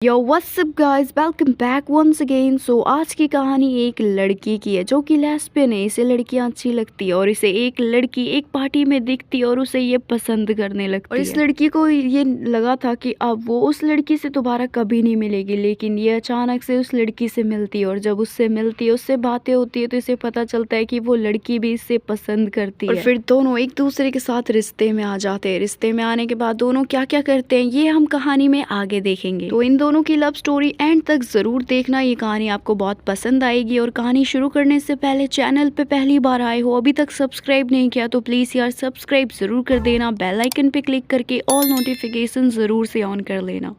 यो what's up guys, welcome back once again. So आज की कहानी एक लड़की की है जो कि लेस्बियन है। इसे लड़कियां अच्छी लगती है और इसे एक लड़की एक पार्टी में दिखती है और उसे ये पसंद करने लगती है। और इस लड़की को ये लगा था कि अब वो उस लड़की से दोबारा कभी नहीं मिलेगी, लेकिन ये अचानक से उस लड़की से मिलती है और जब उससे मिलती है, उससे बातें होती है, तो इसे पता चलता है कि वो लड़की भी इससे पसंद करती है। और फिर दोनों एक दूसरे के साथ रिश्ते में आ जाते हैं। रिश्ते में आने के बाद दोनों क्या क्या करते हैं ये हम कहानी में आगे देखेंगे। तो इन दोनों की लव स्टोरी एंड तक जरूर देखना, ये कहानी आपको बहुत पसंद आएगी। और कहानी शुरू करने से पहले चैनल पे पहली बार आए हो, अभी तक सब्सक्राइब नहीं किया तो प्लीज यार सब्सक्राइब जरूर कर देना। बेल आइकन पे क्लिक करके ऑल नोटिफिकेशन जरूर से ऑन कर लेना।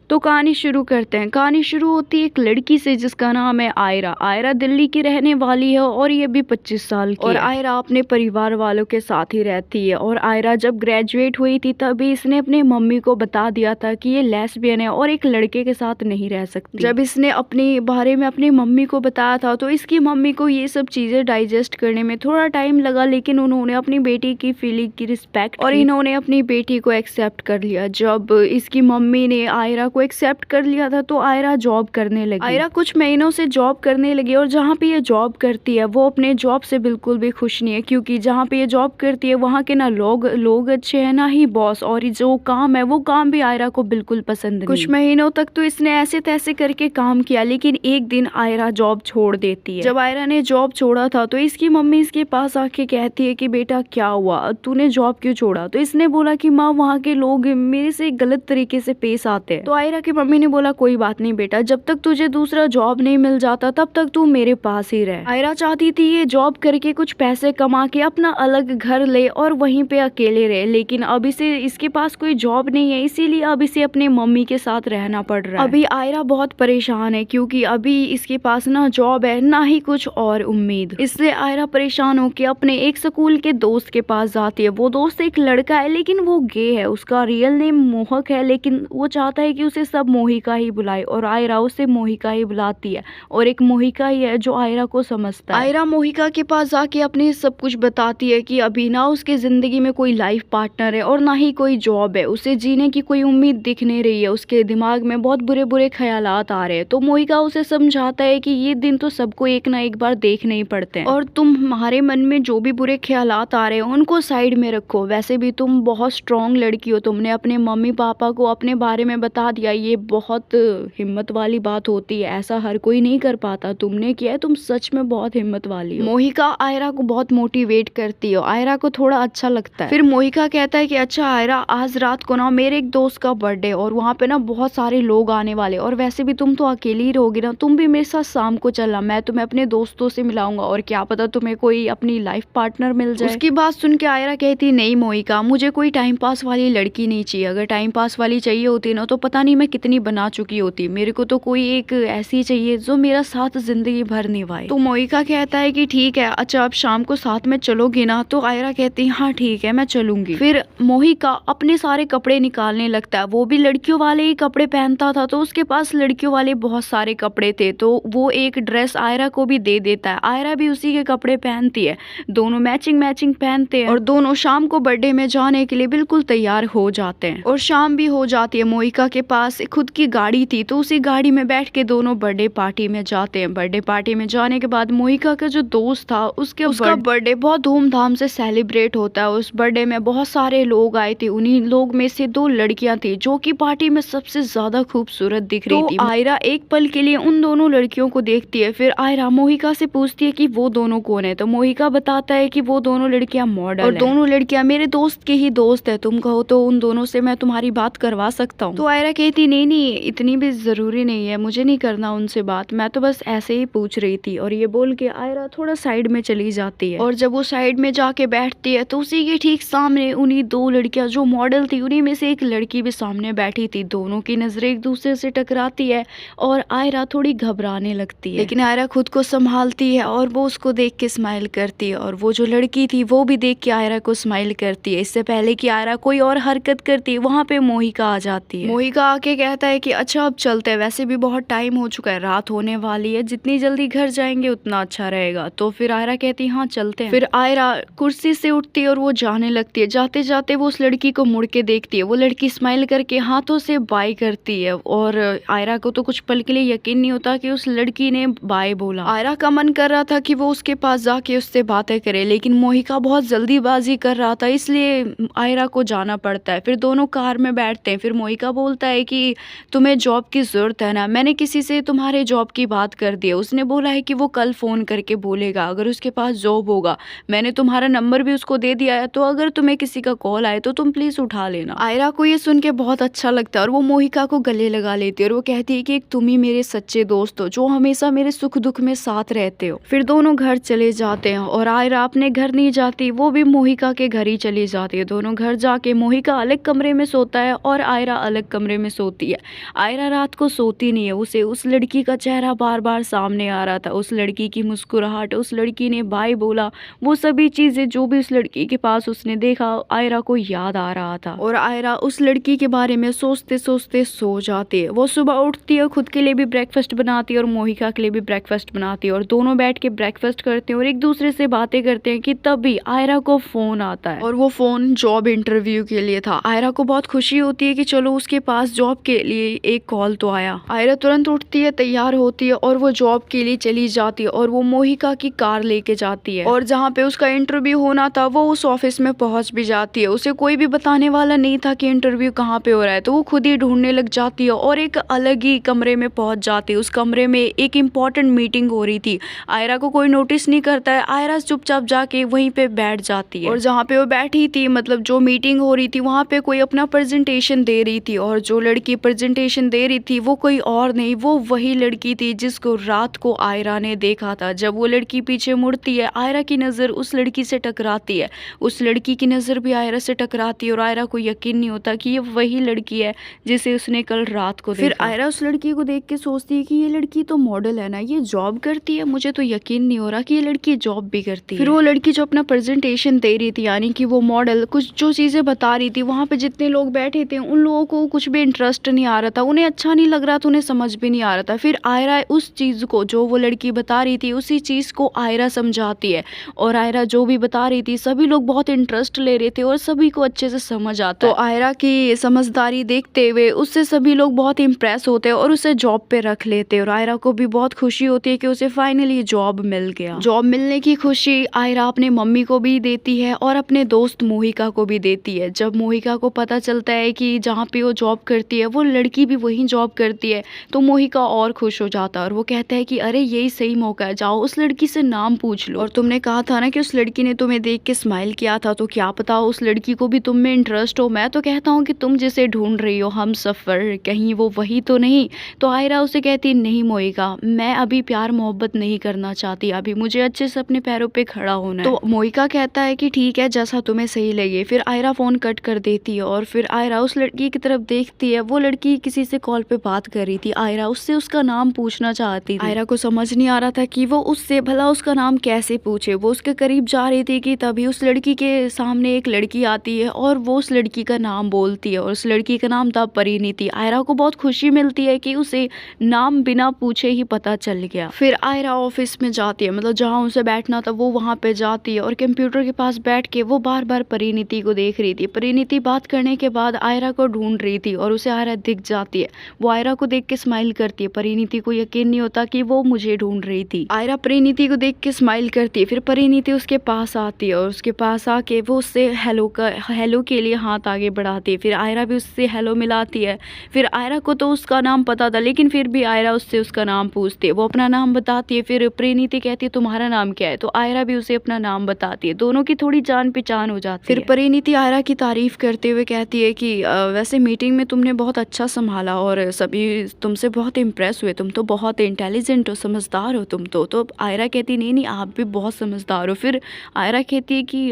तो कहानी शुरू करते हैं। कहानी शुरू होती है एक लड़की से जिसका नाम है आयरा। आयरा दिल्ली की रहने वाली है और ये भी 25 साल की और आयरा अपने परिवार वालों के साथ ही रहती है। और आयरा जब ग्रेजुएट हुई थी तभी इसने अपने मम्मी को बता दिया था कि ये लेस्बियन है और एक लड़के के साथ नहीं रह सकती। जब इसने अपने बारे में अपनी मम्मी को बताया था तो इसकी मम्मी को ये सब चीजें डाइजेस्ट करने में थोड़ा टाइम लगा, लेकिन उन्होंने अपनी बेटी की फीलिंग की रिस्पेक्ट और इन्होंने अपनी बेटी को एक्सेप्ट कर लिया। जब इसकी मम्मी ने आयरा को एक्सेप्ट कर लिया था तो आयरा जॉब करने लगी। आयरा कुछ महीनों से जॉब करने लगी और जहाँ पे ये जॉब करती है वो अपने जॉब से बिल्कुल भी खुश नहीं है, क्योंकि जहाँ पे ये जॉब करती है वहाँ के ना लोग अच्छे हैं ना ही बॉस, और जो काम है वो काम भी आयरा को बिल्कुल पसंद नहीं। कुछ महीनों तक तो इसने ऐसे तैसे करके काम किया, लेकिन एक दिन आयरा जॉब छोड़ देती है। जब आयरा ने जॉब छोड़ा था तो इसकी मम्मी इसके पास आके कहती है कि बेटा क्या हुआ, तूने जॉब क्यों छोड़ा? तो इसने बोला कि माँ वहाँ के लोग मेरे से गलत तरीके से पेश आते हैं। तो आयरा की मम्मी ने बोला कोई बात नहीं बेटा, जब तक तुझे दूसरा जॉब नहीं मिल जाता तब तक तू मेरे पास ही रह। आयरा चाहती थी ये जॉब करके कुछ पैसे कमा के अपना अलग घर ले और वहीं पे अकेले रहे, लेकिन अब इसके पास कोई जॉब नहीं है, इसीलिए अब इसे अपने मम्मी के साथ रहना पड़ रहा है। अभी आयरा बहुत परेशान है क्योंकि अभी इसके पास ना जॉब है ना ही कुछ और उम्मीद। इसलिए आयरा परेशान होकर अपने एक स्कूल के दोस्त के पास जाती है। वो दोस्त एक लड़का है लेकिन वो गे है, उसका रियल नेम मोहक है, लेकिन वो चाहता है कि उसे सब मोहिका ही बुलाए और आयरा उसे मोहिका ही बुलाती है। और एक मोहिका ही है जो आयरा को समझता है। आयरा मोहिका के पास जाके अपने सब कुछ बताती है कि अभी ना उसके जिंदगी में कोई लाइफ पार्टनर है और ना ही कोई जॉब है, उसे जीने की कोई उम्मीद दिख नहीं रही है, उसके दिमाग में बहुत बुरे बुरे ख्यालात आ रहे हैं। तो मोहिका उसे समझाता है कि ये दिन तो सबको एक ना एक बार देखने ही पड़ते हैं और तुम्हारे मन में जो भी बुरे ख्यालात आ रहे हैं उनको साइड में रखो। वैसे भी तुम बहुत स्ट्रॉन्ग लड़की हो, तुमने अपने मम्मी पापा को अपने बारे में बता दिया, ये बहुत हिम्मत वाली बात होती है, ऐसा हर कोई नहीं कर पाता, तुमने किया है, तुम सच में बहुत हिम्मत वाली हो। मोहिका आयरा को बहुत मोटिवेट करती है, आयरा को थोड़ा अच्छा लगता है। फिर मोहिका कहता है कि अच्छा आयरा, आज रात को ना मेरे एक दोस्त का बर्थडे और वहाँ पे ना बहुत सारे लोग आने वाले, और वैसे भी तुम तो अकेली ही रहोगी ना, तुम भी मेरे साथ शाम को चलना, मैं तुम्हें अपने दोस्तों से मिलाऊंगा और क्या पता तुम्हें कोई अपनी लाइफ पार्टनर मिल जाए। उसकी बात सुन के आयरा कहती नहीं मोहिका, मुझे कोई टाइम पास वाली लड़की नहीं चाहिए, अगर टाइम पास वाली चाहिए होती ना तो पता नहीं मैं कितनी बना चुकी होती, मेरे को तो कोई एक ऐसी चाहिए जो मेरा साथ जिंदगी भर निभाए। तो मोहिका कहता है कि ठीक है, अच्छा आप शाम को साथ में चलोगी ना? तो आयरा कहती है हाँ ठीक है मैं चलूंगी। फिर मोहिका अपने सारे कपड़े निकालने लगता है, वो भी लड़कियों वाले ही कपड़े पहनता था तो उसके पास लड़कियों वाले बहुत सारे कपड़े थे, तो वो एक ड्रेस आयरा को भी दे देता है, आयरा भी उसी के कपड़े पहनती है, दोनों मैचिंग मैचिंग पहनते हैं और दोनों शाम को बर्थडे में जाने के लिए बिल्कुल तैयार हो जाते हैं। और शाम भी हो जाती है, मोहिका के पास खुद की गाड़ी थी तो उसी गाड़ी में बैठ के दोनों बर्थडे पार्टी में जाते हैं। बर्थडे पार्टी में जाने के बाद मोहिका का जो दोस्त था उसका बर्थडे बहुत धूमधाम से सेलिब्रेट होता है। उस बर्थडे में बहुत सारे लोग आए थे, उन्हीं लोग में से दो लड़कियां थी जो कि पार्टी में सबसे ज्यादा खूबसूरत दिख रही थी। आयरा एक पल के लिए उन दोनों लड़कियों को देखती है, फिर आयरा मोहिका से पूछती है कि वो दोनों कौन है? तो मोहिका बताता है कि वो दोनों लड़कियां मॉडल और दोनों लड़कियां मेरे दोस्त के ही दोस्त है, तुम कहो तो उन दोनों से मैं तुम्हारी बात करवा सकता हूँ। तो आयरा कहती नहीं इतनी भी जरूरी नहीं है, मुझे नहीं करना उनसे बात, मैं तो बस ऐसे ही पूछ रही थी। और ये बोल के आयरा थोड़ा साइड में चली जाती है और जब वो साइड में जाके बैठती है तो उसी के ठीक सामने उन्हीं दो लड़कियां जो मॉडल थी उन्हीं में से एक लड़की भी सामने बैठी थी। दोनों की नजरें एक दूसरे से टकराती है और आयरा थोड़ी घबराने लगती है, लेकिन आयरा खुद को संभालती है और वो उसको देख के स्माइल करती है और वो जो लड़की थी वो भी देख के आयरा को स्माइल करती है। इससे पहले कि आयरा कोई और हरकत करती है वहाँ पे मोहिका आ जाती है। मोहिका आके कहता है कि अच्छा अब चलते हैं, वैसे भी बहुत टाइम हो चुका है, रात होने वाली है, जितनी जल्दी घर जाएंगे उतना अच्छा रहेगा। तो फिर आयरा कहती है हाँ चलते हैं। फिर आयरा कुर्सी से उठती है और वो जाने लगती है। जाते जाते वो उस लड़की को मुड़ के देखती है। वो लड़की स्माइल करके हाथों से बाय करती है और आयरा को तो कुछ पल के लिए यकीन नहीं होता कि उस लड़की ने बाय बोला। आयरा का मन कर रहा था कि वो उसके पास जाके उससे बातें करे, लेकिन मोहिका बहुत जल्दीबाजी कर रहा था, इसलिए आयरा को जाना पड़ता है। फिर दोनों कार में बैठते हैं। फिर मोहिका बोलता है कि तुम्हें जॉब की ज़रूरत है ना, मैंने किसी से तुम्हारे जॉब की बात कर दी है, उसने बोला है कि वो कल फ़ोन करके बोलेगा अगर उसके पास जॉब होगा। मैंने तुम्हारा नंबर भी उसको दे दिया है, तो अगर तुम्हें किसी का कॉल आए तो तुम प्लीज़ उठा लेना। आयरा को ये सुन के बहुत अच्छा लगता है और वो मोहिका को गले लगा लेती है और वो कहती है कि एक तुम ही मेरे सच्चे दोस्त हो, जो हमेशा मेरे सुख दुख में साथ रहते हो। फिर दोनों घर चले जाते हैं और आयरा अपने घर नहीं जाती, वो भी मोहिका के घर ही चली जाती है। दोनों घर जाके मोहिका अलग कमरे में सोता है और आयरा अलग कमरे में सोती है। आयरा रात को सोती नहीं है, उसे उस लड़की का चेहरा बार बार सामने आ रहा था, उस लड़की की मुस्कुराहट, उस लड़की ने बाय बोला, वो सभी चीज़ें जो भी उस लड़की के पास उसने देखा आयरा को याद आ रहा था। और आयरा उस लड़की के बारे में सोचते सोचते सो जाती है। वो सुबह उठती है, खुद के लिए भी ब्रेकफास्ट बनाती है और मोहिका के लिए भी ब्रेकफास्ट बनाती है और दोनों बैठ के ब्रेकफास्ट करते हैं और एक दूसरे से बातें करते हैं कि तभी आयरा को फ़ोन आता है और वो फ़ोन जॉब इंटरव्यू के लिए था। आयरा को बहुत खुशी होती है कि चलो उसके पास जॉब के लिए एक कॉल तो आया। आयरा तुरंत उठती है, तैयार होती है और वो जॉब के लिए चली जाती है और वो मोहिका की कार लेके जाती है और जहाँ पे उसका इंटरव्यू होना था वो उस ऑफिस में पहुंच भी जाती है। उसे कोई भी बताने वाला नहीं था कि इंटरव्यू कहाँ पे हो रहा है, तो वो खुद ही ढूंढने लग जाती है और एक अलग ही कमरे में पहुंच जाती है। उस कमरे में एक इम्पॉर्टेंट मीटिंग हो रही थी। आयरा को कोई नोटिस नहीं करता है। आयरा चुपचाप जाके वहीं पे बैठ जाती है और जहाँ पे वो बैठी थी, मतलब जो मीटिंग हो रही थी, वहाँ पे कोई अपना प्रेजेंटेशन दे रही थी और जो लड़की प्रेजेंटेशन दे रही थी वो कोई और नहीं, वो वही लड़की थी जिसको रात को आयरा ने देखा था। जब वो लड़की पीछे मुड़ती है, आयरा की नज़र उस लड़की से टकराती है, उस लड़की की नज़र भी आयरा से टकराती है और आयरा को यकीन नहीं होता कि ये वही लड़की है जिसे उसने कल रात को देखा। फिर आयरा उस लड़की को देख के सोचती है कि ये लड़की तो मॉडल है ना, ये जॉब करती है, मुझे तो यकीन नहीं हो रहा कि ये लड़की जॉब भी करती है। फिर वो लड़की जो अपना प्रेजेंटेशन दे रही थी, यानी कि वो मॉडल कुछ जो चीज़ें बता रही थी, वहाँ पे जितने लोग बैठे थे उन लोगों को कुछ भी इंटरेस्ट नहीं आ रहा था, उन्हें अच्छा नहीं लग रहा था, उन्हें समझ भी नहीं आ रहा था। फिर आयरा उस चीज़ को, जो वो लड़की बता रही थी, उसी चीज़ को आयरा समझाती है और आयरा जो भी बता रही थी सभी लोग बहुत इंटरेस्ट ले रहे थे और सभी को अच्छे से समझ आता है। तो आयरा की समझदारी देखते हुए उससे सभी लोग बहुत इम्प्रेस होते हैं और उसे जॉब पे रख लेते हैं और आयरा को भी बहुत खुशी होती है कि उसे फाइनली जॉब मिल गया। जॉब मिलने की खुशी आयरा अपने मम्मी को भी देती है और अपने दोस्त मोहिका को भी देती है। जब मोहिका को पता चलता है कि जहाँ पे वो जॉब करती है वो लड़की भी वहीं जॉब करती है, तो मोहिका और खुश हो जाता है और वो कहता है कि अरे यही सही मौका है, जाओ उस लड़की से नाम पूछ लो। और तुमने कहा था ना कि उस लड़की ने तुम्हें देख के स्माइल किया था, तो क्या पता उस लड़की को भी तुम में इंटरेस्ट हो। मैं तो कहता हूँ कि तुम जिसे ढूंढ रही हो हम सफ़र, कहीं वो वही तो नहीं। तो आयरा उसे कहती नहीं मोहिका, मैं अभी प्यार मोहब्बत नहीं करना चाहती, अभी मुझे अच्छे से अपने पैरों पे खड़ा होना है। तो मोहिका कहता है कि ठीक है, जैसा तुम्हें सही लगे। फिर आयरा फ़ोन कट कर देती है और फिर आयरा उस लड़की की तरफ देखती है। वो लड़की किसी से कॉल पे बात कर रही थी, आयरा उससे उसका नाम पूछना चाहती थी। आयरा को समझ नहीं आ रहा था कि वो उससे भला उसका नाम कैसे पूछे। वो उसके करीब जा रही थी कि तभी उस लड़की के सामने एक लड़की आती है और वो उस लड़की का नाम बोलती है और उस लड़की का नाम था परिणीति। आयरा को बहुत खुशी मिलती है कि उसे नाम बिना पूछे ही पता चल गया। फिर आयरा ऑफिस में जाती है, मतलब जहाँ उसे बैठना था वो वहाँ पे जाती है और कंप्यूटर के पास बैठ के वो बार बार परिणीति को देख रही थी। परिणीति बात करने के बाद आयरा को ढूंढ रही थी और उसे आयरा दिख जाती है। वो आयरा को देख के स्माइल करती है। परिणीति को यकीन नहीं होता कि वो मुझे ढूंढ रही थी। आयरा परिणीति को देख के स्माइल करती है। फिर परिणीति उसके पास आती है और उसके पास आके वो उससे हेलो के लिए हाथ आगे बढ़ाती है। फिर आयरा भी उससे हेलो मिलाती है। फिर आयरा को तो उसका नाम पता था, लेकिन फिर भी आयरा उससे उसका नाम पूछती है। वो अपना नाम बताती है। फिर परिणीति कहती है तुम्हारा नाम क्या है, तो आयरा भी उसे अपना नाम बताती है। दोनों की थोड़ी जान पहचान हो जाती है। फिर परिणीति आयरा की तारीफ करते हुए कहती है कि वैसे मीटिंग में तुमने बहुत अच्छा संभाला और सभी तुमसे बहुत इम्प्रेस हुए, तुम तो बहुत इंटेलिजेंट हो, समझदार हो तुम तो आयरा कहती नहीं आप भी बहुत समझदार हो। फिर आयरा कहती है कि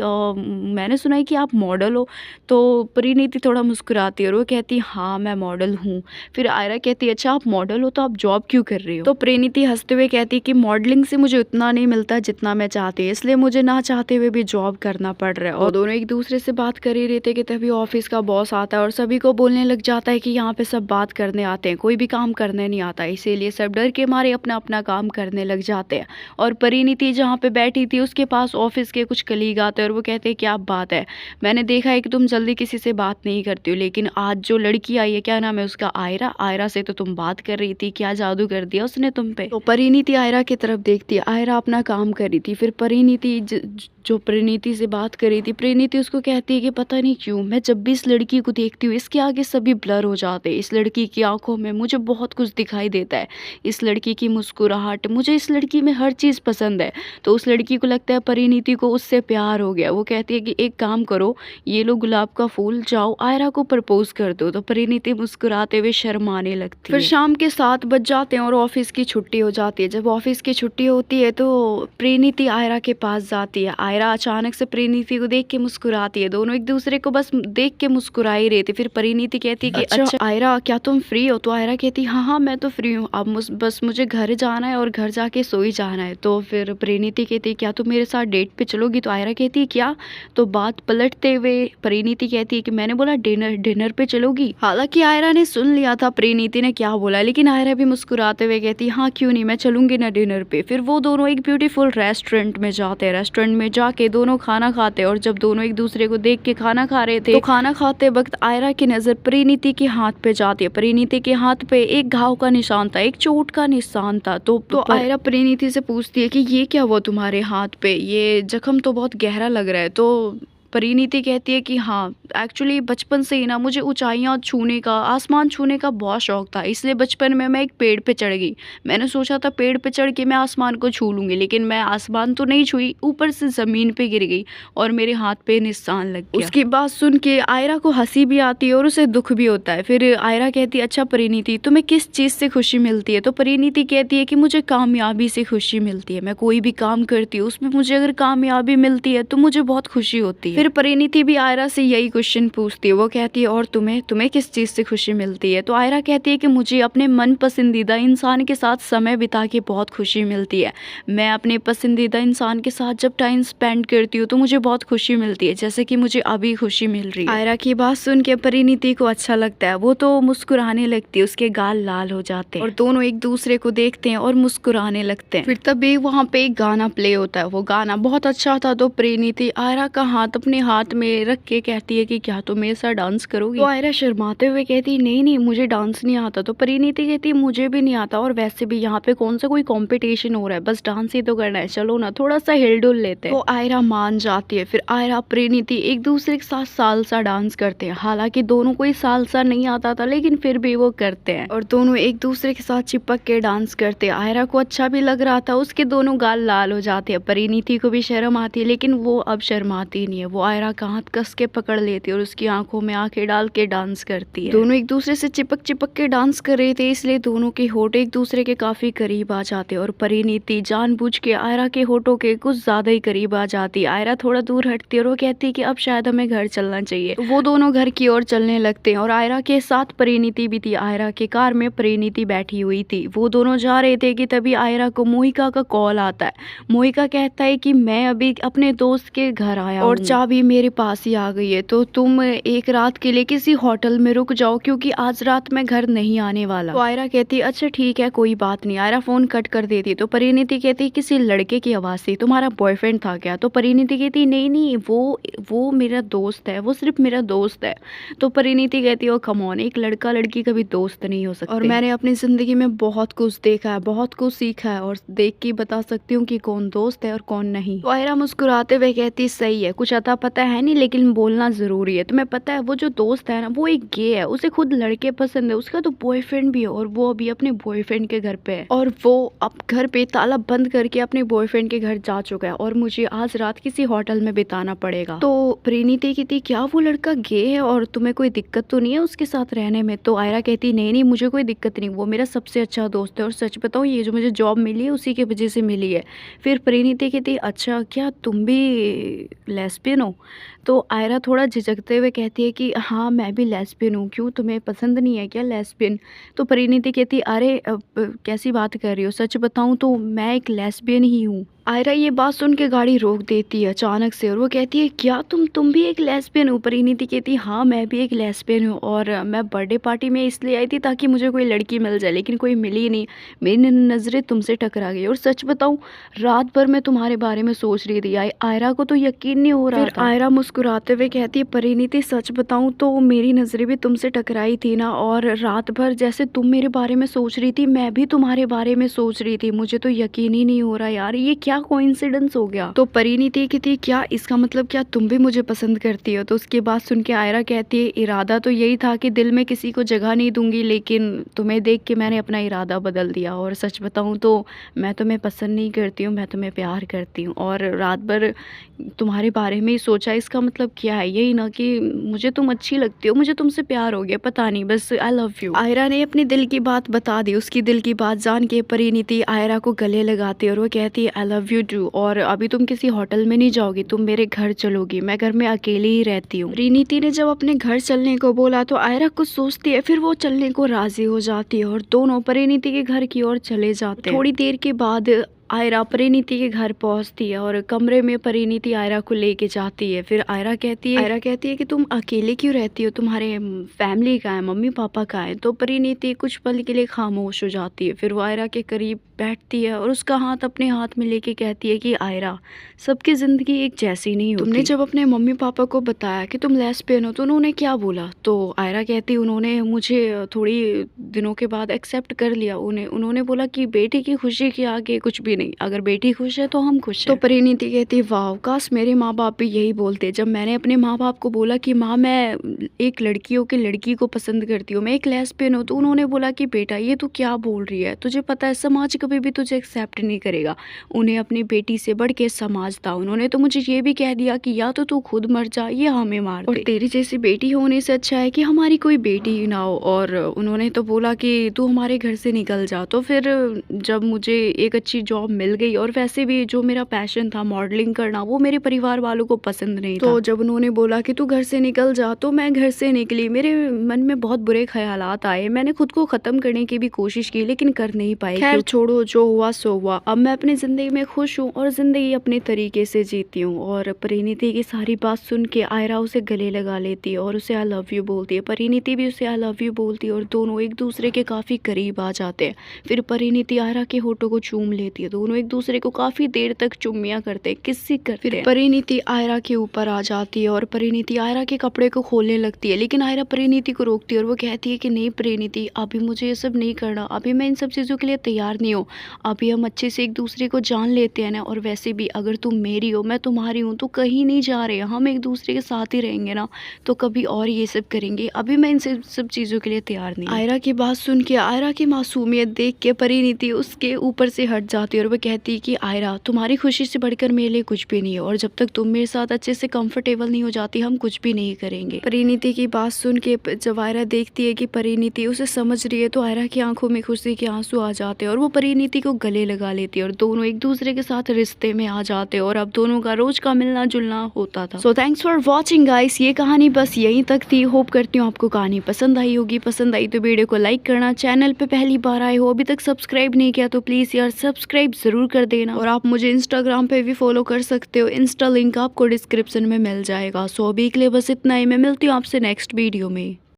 मैंने सुना है कि आप मॉडल हो। तो परिणीति थोड़ा मुस्कुराती है और वो कहती हाँ मैं मॉडल हूँ। फिर आयरा कहती है अच्छा आप मॉडल हो तो आप जॉब क्यों कर रही हो। तो परिणीति हंसते हुए कहती है कि मॉडलिंग से मुझे उतना नहीं मिलता जितना मैं चाहती, इसलिए मुझे ना चाहते हुए भी जॉब करना पड़ रहा है। और दोनों एक दूसरे से बात कर ही रहे थे कि तभी ऑफिस का बॉस आता है और सभी को बोलने लग जाता है है कि यहाँ पे सब बात करने आते हैं, कोई भी काम करने नहीं आता, इसीलिए सब डर के मारे अपना अपना काम करने लग जाते हैं। और परिणीति जहाँ पे बैठी थी उसके पास ऑफिस के कुछ कलीग आते हैं और वो कहते हैं क्या बात है, मैंने देखा है कि तुम जल्दी किसी से बात नहीं करती हो, लेकिन आज जो लड़की आई है, क्या नाम है उसका, आयरा, आयरा से तो तुम बात कर रही थी, क्या जादू कर दिया उसने तुम पे। तो परिणीति आयरा की तरफ देखती है, आयरा अपना काम कर रही थी। फिर परिणीति जो परिणीति से बात कर रही थी, परिणीति उसको कहती है कि पता नहीं क्यों मैं जब भी इस लड़की को देखती हूँ इसके आगे सभी ब्लर हो जाते हैं, इस लड़की की आंखों में मुझे बहुत कुछ दिखाई देता है, इस लड़की की मुस्कुराहट, मुझे इस लड़की में हर चीज़ पसंद है। तो उस लड़की को लगता है परिणीति को उससे प्यार हो गया। वो कहती है कि एक काम करो, ये लो गुलाब का फूल, जाओ आयरा को प्रपोज कर दो। तो परिणीति मुस्कुराते हुए शर्माने लगती है। फिर शाम के 7 बज जाते हैं और ऑफिस की छुट्टी हो जाती है। जब ऑफिस की छुट्टी होती है तो परिणीति आयरा के पास जाती है। आयरा अचानक से परिणीति को देख के मुस्कुराती है, दोनों एक दूसरे को बस देख के मुस्कुरा ही रहे थे। फिर परिणीति कहती है कि अच्छा आयरा क्या तुम फ्री हो? तो आयरा कहती हाँ हाँ मैं तो फ्री हूँ, अब बस मुझे घर जाना है और घर जाके सो ही जाना है। तो फिर परिणीति कहती है क्या तुम मेरे साथ डेट पे चलोगी? तो आयरा कहती है क्या? तो बात पलटते हुए परिणीति कहती है कि मैंने बोला डिनर पे चलोगी। हालांकि आयरा ने सुन लिया था परिणीति ने क्या बोला, लेकिन आयरा भी मुस्कुराते हुए कहती हाँ क्यों नहीं, मैं चलूंगी ना डिनर पे। फिर वो दोनों एक ब्यूटीफुल रेस्टोरेंट में जाते हैं। रेस्टोरेंट में जाके दोनों खाना खाते हैं और जब दोनों एक दूसरे को देख के खाना खा रहे थे तो खाना खाते वक्त आयरा की नजर परिणीति के हाथ पे जाती है। परिणीति के हाथ पे एक घाव का निशान था, एक चोट का निशान था। तो आयरा परिणीति से पूछती है कि ये क्या हुआ तुम्हारे हाथ पे, ये जख्म तो बहुत गहरा लग रहा है। तो परिणीति कहती है कि हाँ एक्चुअली बचपन से ही ना मुझे ऊंचाइयां छूने का, आसमान छूने का बहुत शौक था, इसलिए बचपन में मैं एक पेड़ पे चढ़ गई। मैंने सोचा था पेड़ पे चढ़ के मैं आसमान को छू लूंगी, लेकिन मैं आसमान तो नहीं छुई, ऊपर से ज़मीन पे गिर गई और मेरे हाथ पे निशान लग गया। उसकी बात सुन के आयरा को हंसी भी आती है और उसे दुख भी होता है। फिर आयरा कहती है अच्छा परिणीति तुम्हें किस चीज़ से खुशी मिलती है? तो परिणीति कहती है कि मुझे कामयाबी से खुशी मिलती है, मैं कोई भी काम करती हूँ उसमें मुझे अगर कामयाबी मिलती है तो मुझे बहुत खुशी होती है। फिर परिणीति भी आयरा से यही क्वेश्चन पूछती है। वो कहती है और तुम्हें किस चीज़ से खुशी मिलती है? तो आयरा कहती है कि मुझे अपने मन पसंदीदा इंसान के साथ समय बिता के बहुत खुशी मिलती है। मैं अपने पसंदीदा इंसान के साथ जब टाइम स्पेंड करती हूँ तो मुझे बहुत खुशी मिलती है, जैसे कि मुझे अभी खुशी मिल रही है। आयरा की बात सुन के परिणीति को अच्छा लगता है, वो तो मुस्कुराने लगती है, उसके गाल लाल हो जाते हैं और दोनों एक दूसरे को देखते हैं और मुस्कुराने लगते हैं। फिर तभी वहाँ पे एक गाना प्ले होता है, वो गाना बहुत अच्छा था। तो परिणीति आयरा का हाथ अपने हाथ में रख के कहती है कि क्या तुम मेरे साथ डांस करोगी? तो आयरा शर्माते हुए कहती नहीं नहीं मुझे डांस नहीं आता। तो परिणीति कहती मुझे भी नहीं आता, और वैसे भी यहाँ पे कौन सा कोई कंपटीशन हो रहा है, बस डांस ही तो करना है, चलो ना थोड़ा सा हिलडुल लेते हैं। तो आयरा मान जाती है। फिर आयरा परिणीति एक दूसरे के साथ सालसा डांस करते हैं। हालांकि दोनों को सालसा नहीं आता था, लेकिन फिर भी वो करते हैं और दोनों एक दूसरे के साथ चिपक के डांस करते हैं। आयरा को अच्छा भी लग रहा था, उसके दोनों गाल लाल हो जाते हैं। परिणीति को भी शर्म आती है, लेकिन वो अब शर्माती नहीं है, वो आयरा का हाथ कस के पकड़ लेती है और उसकी आंखों में आंखें डाल के डांस करती है। दोनों एक दूसरे से चिपक चिपक के डांस कर रहे थे, इसलिए दोनों के होठ एक दूसरे के काफी करीब आ जाते और परिणीति जानबूझ के आयरा के होठों के कुछ ज्यादा ही करीब आ जाती। आयरा थोड़ा दूर हटती है और वो कहती है कि अब शायद हमें घर चलना चाहिए। वो दोनों घर की ओर चलने लगते हैं और आयरा के साथ परिणीति भी थी। आयरा के कार में परिणीति बैठी हुई थी। वो दोनों जा रहे थे कि तभी आयरा को मोहिका का कॉल आता है। मोहिका कहता है कि मैं अभी अपने दोस्त के घर आया और चाबी मेरे पास ही आ गई है, तो तुम एक रात के लिए किसी होटल में रुक जाओ, क्योंकि आज रात मैं घर नहीं आने वाला। तो आयरा कहती है अच्छा ठीक है कोई बात नहीं। आयरा फोन कट कर देती। तो परिणीति कहती किसी लड़के की आवाज थी, तुम्हारा बॉयफ्रेंड था क्या? तो परिणीति कहती नहीं नहीं वो मेरा दोस्त है, वो सिर्फ मेरा दोस्त है। तो परिणीति कहती है ओ कम ऑन, एक लड़का लड़की कभी दोस्त नहीं हो सकते, और मैंने अपनी जिंदगी में बहुत कुछ देखा है, बहुत कुछ सीखा है, और देख के बता सकती हूँ कि कौन दोस्त है और कौन नहीं। तो आयरा मुस्कुराते हुए कहती सही है, कुछ अता पता है नहीं, लेकिन बोलना जरूरी है। तुम्हें पता है वो जो दोस्त है ना वो एक गे है, उसे खुद लड़के पसंद है, उसका तो बॉयफ्रेंड भी है और वो अभी अपने बॉयफ्रेंड के घर पे है, और वो अब घर पे ताला बंद करके अपने बॉयफ्रेंड के घर जा चुका है, और मुझे आज रात किसी होटल में बिताना पड़ेगा। तो परिणीति कहती क्या वो लड़का गे है और तुम्हें कोई दिक्कत तो नहीं है उसके साथ रहने में? तो आयरा कहती नहीं नहीं मुझे कोई दिक्कत नहीं, वो मेरा सबसे अच्छा दोस्त है, और सच बताऊं ये जो मुझे जॉब मिली है उसी की वजह से मिली है। फिर परिणीति कहती अच्छा क्या तुम भी लेस्बियन हो? तो आयरा थोड़ा झिझकते हुए कहती है कि हाँ मैं भी लेस्बियन हूँ, क्यों तुम्हें पसंद नहीं है क्या लेस्बियन? तो परिणीति कहती अरे कैसी बात कर रही हो, सच बताऊँ तो मैं एक लेस्बियन ही हूँ। आयरा ये बात सुन के गाड़ी रोक देती है अचानक से और वो कहती है क्या तुम भी एक लेस्बियन हो। परिणीति कहती है हाँ मैं भी एक लेस्बियन हूँ और मैं बर्थडे पार्टी में इसलिए आई थी ताकि मुझे कोई लड़की मिल जाए, लेकिन कोई मिली नहीं। मेरी नज़रें तुमसे टकरा गई और सच बताऊँ रात भर मैं तुम्हारे बारे में सोच रही थी। आयरा को तो यकीन नहीं हो रहा था। आयरा मुस्कुराते हुए कहती है परिणीति सच बताऊँ तो मेरी नज़रें भी तुमसे टकराई थी ना, और रात भर जैसे तुम मेरे बारे में सोच रही थी मैं भी तुम्हारे बारे में सोच रही थी। मुझे तो यकीन ही नहीं हो रहा यार, ये क्या कोइंसिडेंस हो गया। तो परिणीति की थी क्या इसका मतलब क्या तुम भी मुझे पसंद करती हो। तो उसकी बात सुन के आयरा कहती है इरादा तो यही था कि दिल में किसी को जगह नहीं दूंगी, लेकिन तुम्हें देख के मैंने अपना इरादा बदल दिया। और सच बताऊं तो मैं तुम्हें पसंद नहीं करती हूँ, मैं तुम्हें प्यार करती हूँ और रात भर तुम्हारे बारे में ही सोचा। इसका मतलब क्या है, यही ना कि मुझे तुम अच्छी लगती हो, मुझे तुमसे प्यार हो गया, पता नहीं बस आई लव यू। आयरा ने अपने दिल की बात बता दी। उसकी दिल की बात जान के परिणीति आयरा को गले लगाती है और वो कहती है आई लव यू टू, और अभी तुम किसी होटल में नहीं जाओगी, तुम मेरे घर चलोगी, मैं घर में अकेली ही रहती हूँ। परिणीति ने जब अपने घर चलने को बोला तो आयरा कुछ सोचती है, फिर वो चलने को राजी हो जाती है और दोनों परिणीति के घर की ओर चले जाते हैं। थोड़ी देर के बाद आयरा परिणीति के घर पहुंचती है और कमरे में परिणीति आयरा को लेके जाती है। फिर आयरा कहती है कि तुम अकेले क्यों रहती हो, तुम्हारे फैमिली का है, मम्मी पापा का है। तो परिणीति कुछ पल के लिए खामोश हो जाती है। फिर वो आयरा के करीब बैठती है और उसका हाथ अपने हाथ में लेके कहती है कि आयरा सबकी ज़िंदगी एक जैसी नहीं होती। तुमने जब अपने मम्मी पापा को बताया कि तुम लेस्बियन हो तो उन्होंने क्या बोला। तो आयरा कहती उन्होंने मुझे थोड़ी दिनों के बाद एक्सेप्ट कर लिया। उन्होंने बोला कि बेटी की खुशी के आगे कुछ भी नहीं, अगर बेटी खुश है तो हम खुश हैं। तो परिणीति कहती वाह काश मेरे माँ बाप भी यही बोलते। जब मैंने अपने माँ बाप को बोला कि माँ मैं एक लड़की हो के लड़की को पसंद करती हूँ, मैं एक लेस्बियन हूँ, तो उन्होंने बोला कि बेटा ये तू क्या बोल रही है, तुझे पता है समाज कभी भी तुझे एक्सेप्ट नहीं करेगा। उन्हें अपनी बेटी से बढ़ के समाज था। उन्होंने तो मुझे ये भी कह दिया कि या तो तू खुद मर जा या हमें मार दे, और तेरी जैसी बेटी होने से अच्छा है कि हमारी कोई बेटी ही ना हो। और उन्होंने तो बोला कि तू हमारे घर से निकल जा। तो फिर जब मुझे एक अच्छी जॉब मिल गई, और वैसे भी जो मेरा पैशन था मॉडलिंग करना वो मेरे परिवार वालों को पसंद नहीं था। तो जब उन्होंने बोला कि तू घर से निकल जा तो मैं घर से निकली। मेरे मन में बहुत बुरे ख्यालात आए, मैंने खुद को ख़त्म करने की भी कोशिश की लेकिन कर नहीं पाई। खैर छोड़ो, जो हुआ सो हुआ। अब मैं अपनी ज़िंदगी में खुश हूँ और ज़िंदगी अपने तरीके से जीती हूँ। और परिणीति की सारी बात सुन के आयरा उसे गले लगा लेती है और उसे आई लव यू बोलती है। परिणीति भी उसे आई लव यू बोलती है और दोनों एक दूसरे के काफ़ी करीब आ जाते हैं। फिर परिणीति आयरा के होठों को चूम लेती है, दोनों एक दूसरे को काफ़ी देर तक चुम्मियाँ करते हैं, किस्सी करते हैं। परिणीति आयरा के ऊपर आ जाती है और परिणीति आयरा के कपड़े को खोलने लगती है, लेकिन आयरा परिणीति को रोकती है और वो कहती है कि नहीं परिणीति अभी मुझे ये सब नहीं करना, अभी मैं इन सब चीज़ों के लिए तैयार नहीं हूँ। अभी हम अच्छे से एक दूसरे को जान लेते हैं ना, और वैसे भी अगर तुम मेरी हो मैं तुम्हारी हूँ तो कहीं नहीं जा रहे, हम एक दूसरे के साथ ही रहेंगे ना, तो कभी और ये सब करेंगे, अभी मैं इन सब चीज़ों के लिए तैयार नहीं। आयरा की बात सुन के, आयरा की मासूमियत देख के परिणीति उसके ऊपर से हट जाती है और वो कहती है कि आयरा तुम्हारी खुशी से बढ़कर मेरे लिए कुछ भी नहीं है, और जब तक तुम मेरे साथ अच्छे से कंफर्टेबल नहीं हो जाती हम कुछ भी नहीं करेंगे। परिणीति की बात सुन के जब आयरा देखती है कि परिणीति उसे समझ रही है तो आयरा की आंखों में खुशी के आंसू आ जाते हैं और वो परिणीति को गले लगा लेती है और दोनों एक दूसरे के साथ रिश्ते में आ जाते हैं और अब दोनों का रोज का मिलना जुलना होता था। So thanks for watching guys, ये कहानी बस यहीं तक थी। होप करती हूँ आपको कहानी पसंद आई होगी। पसंद आई तो वीडियो को लाइक करना, चैनल पे पहली बार आए हो अभी तक सब्सक्राइब नहीं किया तो प्लीज़ यार सब्सक्राइब ज़रूर कर देना। और आप मुझे इंस्टाग्राम पे भी फॉलो कर सकते हो, इंस्टा लिंक आपको डिस्क्रिप्शन में मिल जाएगा। सो अभी के लिए बस इतना ही, मैं मिलती हूँ आपसे नेक्स्ट वीडियो में।